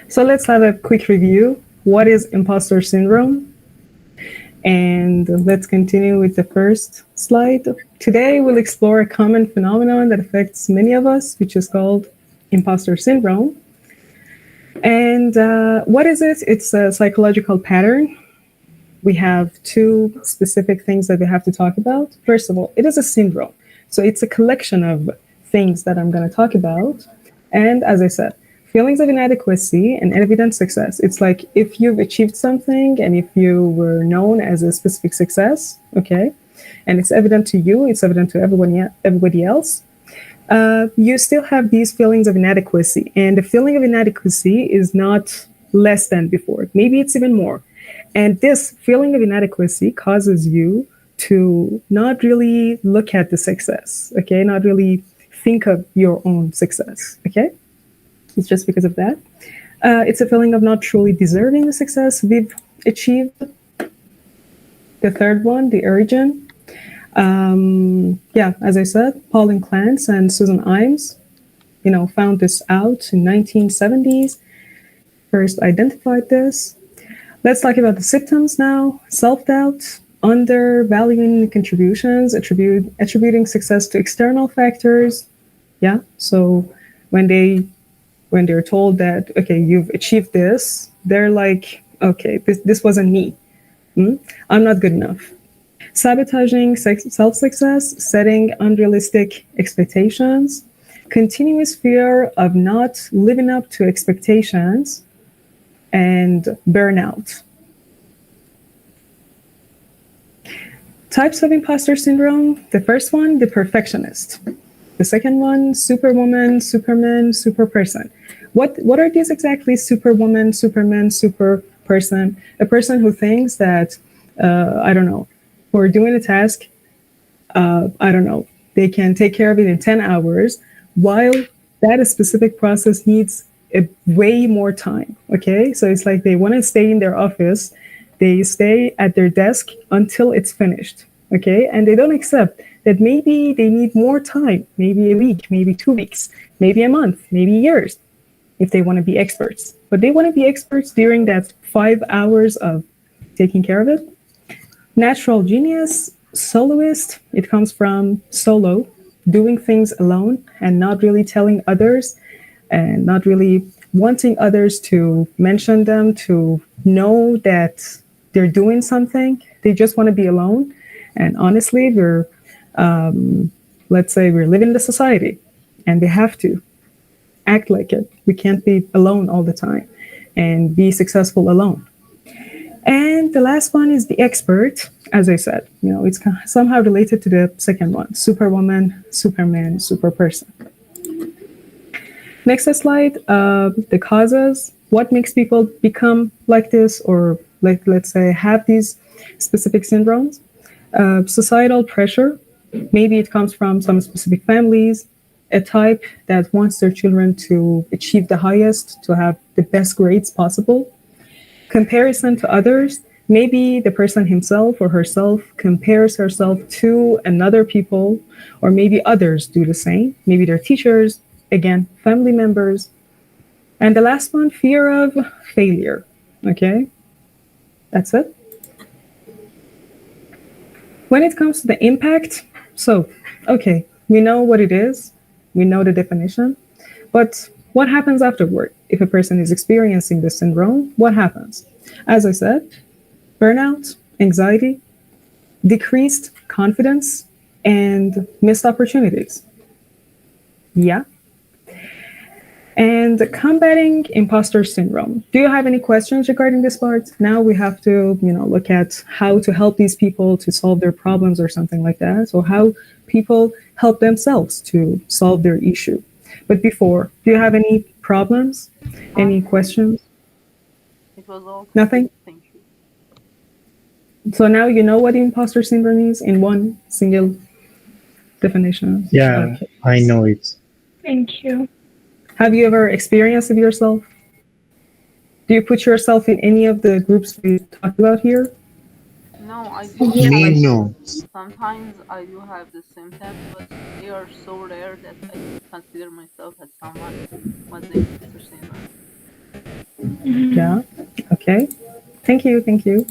So let's have a quick review. What is imposter syndrome? And let's continue with the first slide. Today, we'll explore a common phenomenon that affects many of us, which is called imposter syndrome. And what is it? It's a psychological pattern. We have two specific things that we have to talk about. First of all, it is a syndrome. So it's a collection of things that I'm going to talk about. And as I said, feelings of inadequacy and evident success. It's like if you've achieved something and if you were known as a specific success, okay, and it's evident to you, it's evident to everybody else, you still have these feelings of inadequacy. And the feeling of inadequacy is not less than before. Maybe it's even more. And this feeling of inadequacy causes you to not really look at the success, okay? Not really think of your own success, okay? It's just because of that. It's a feeling of not truly deserving the success we've achieved. The third one, the origin. As I said, Pauline Clance and Susan Imes, found this out in 1970s. First identified this. Let's talk about the symptoms now. Self-doubt, undervaluing contributions, attributing success to external factors. Yeah. So when they're told that, okay, you've achieved this, they're like, okay, this wasn't me. I'm not good enough. Sabotaging self-success, setting unrealistic expectations, continuous fear of not living up to expectations, and burnout. Types of imposter syndrome. The first one, the perfectionist. The second one, superwoman, superman, superperson. What are these exactly? Superwoman, superman, superperson. A person who thinks that, for doing a task, they can take care of it in 10 hours, while that specific process needs way more time, okay? So it's like they want to stay in their office, they stay at their desk until it's finished, okay? And they don't accept that maybe they need more time, maybe a week, maybe 2 weeks, maybe a month, maybe years, if they want to be experts. But they want to be experts during that 5 hours of taking care of it. Natural genius, soloist, it comes from solo, doing things alone and not really telling others and not really wanting others to mention them, to know that they're doing something. They just want to be alone. And honestly, let's say we're living in the society and they have to act like it. We can't be alone all the time and be successful alone. And the last one is the expert. As I said, it's somehow related to the second one, superwoman, superman, superperson. Next slide, the causes. What makes people become like this, or let's say have these specific syndromes? Societal pressure. Maybe it comes from some specific families, a type that wants their children to achieve the highest, to have the best grades possible. Comparison to others. Maybe the person himself or herself compares herself to another people, or maybe others do the same. Maybe their teachers, again, family members. And the last one, fear of failure. Okay, that's it. When it comes to the impact, we know what it is, we know the definition, but what happens afterward? If a person is experiencing this syndrome, what happens? As I said, burnout, anxiety, decreased confidence, and missed opportunities. Yeah. And combating imposter syndrome. Do you have any questions regarding this part? Now we have to, look at how to help these people to solve their problems or something like that. So how people help themselves to solve their issue. But before, do you have any problems? Any questions? It was all. Nothing? Thank you. So now you know what imposter syndrome is in one single definition. Yeah, okay. I know it. Thank you. Have you ever experienced it yourself? Do you put yourself in any of the groups we talked about here? No, I do. Me, no. Sometimes I do have the symptoms, but they are so rare that I consider myself as someone who was the imposter syndrome. Yeah. Okay. Thank you. Thank you.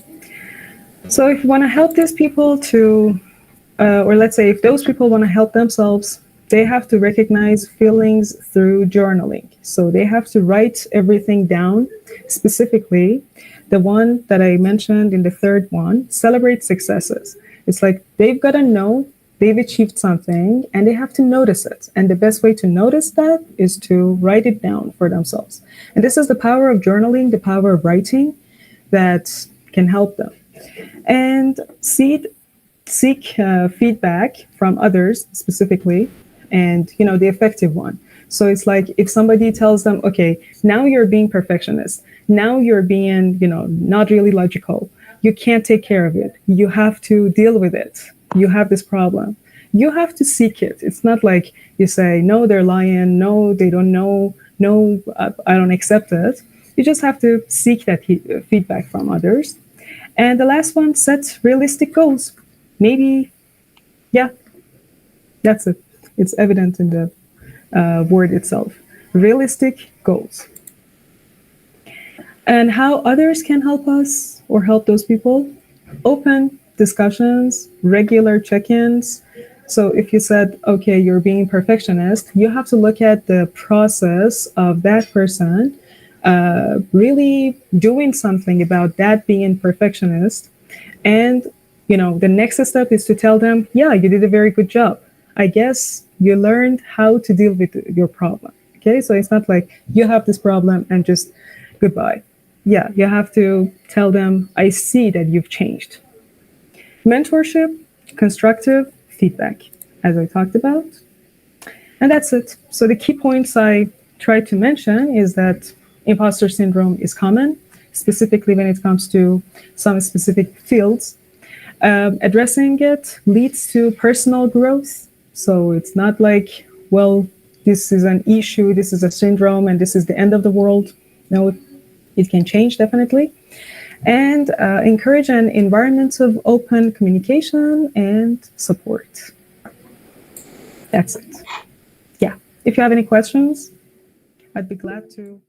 So if you want to help these people to, or let's say if those people want to help themselves, they have to recognize feelings through journaling. So they have to write everything down, specifically the one that I mentioned in the third one, celebrate successes. It's like they've got to know they've achieved something and they have to notice it. And the best way to notice that is to write it down for themselves. And this is the power of journaling, the power of writing that can help them. And seek feedback from others specifically, and the effective one. So it's like if somebody tells them, okay, now you're being perfectionist, now you're being not really logical, you can't take care of it, you have to deal with it, you have this problem, you have to seek it. It's not like you say, no, they're lying, no, they don't know, no, I don't accept it. You just have to seek that feedback from others. And the last one, set realistic goals. Maybe, yeah, that's it. It's evident in the word itself. Realistic goals. And how others can help us or help those people? Open discussions, regular check ins. So if you said, okay, you're being perfectionist, you have to look at the process of that person really doing something about that being perfectionist. And the next step is to tell them, yeah, you did a very good job. I guess you learned how to deal with your problem. Okay, so it's not like you have this problem and just goodbye. Yeah, you have to tell them, I see that you've changed. Mentorship, constructive feedback, as I talked about. And that's it. So the key points I tried to mention is that imposter syndrome is common, specifically when it comes to some specific fields. Addressing it leads to personal growth. So it's not like, well, this is an issue, this is a syndrome, and this is the end of the world. No, it can change definitely. And encourage an environment of open communication and support. That's it. Yeah. If you have any questions, I'd be glad to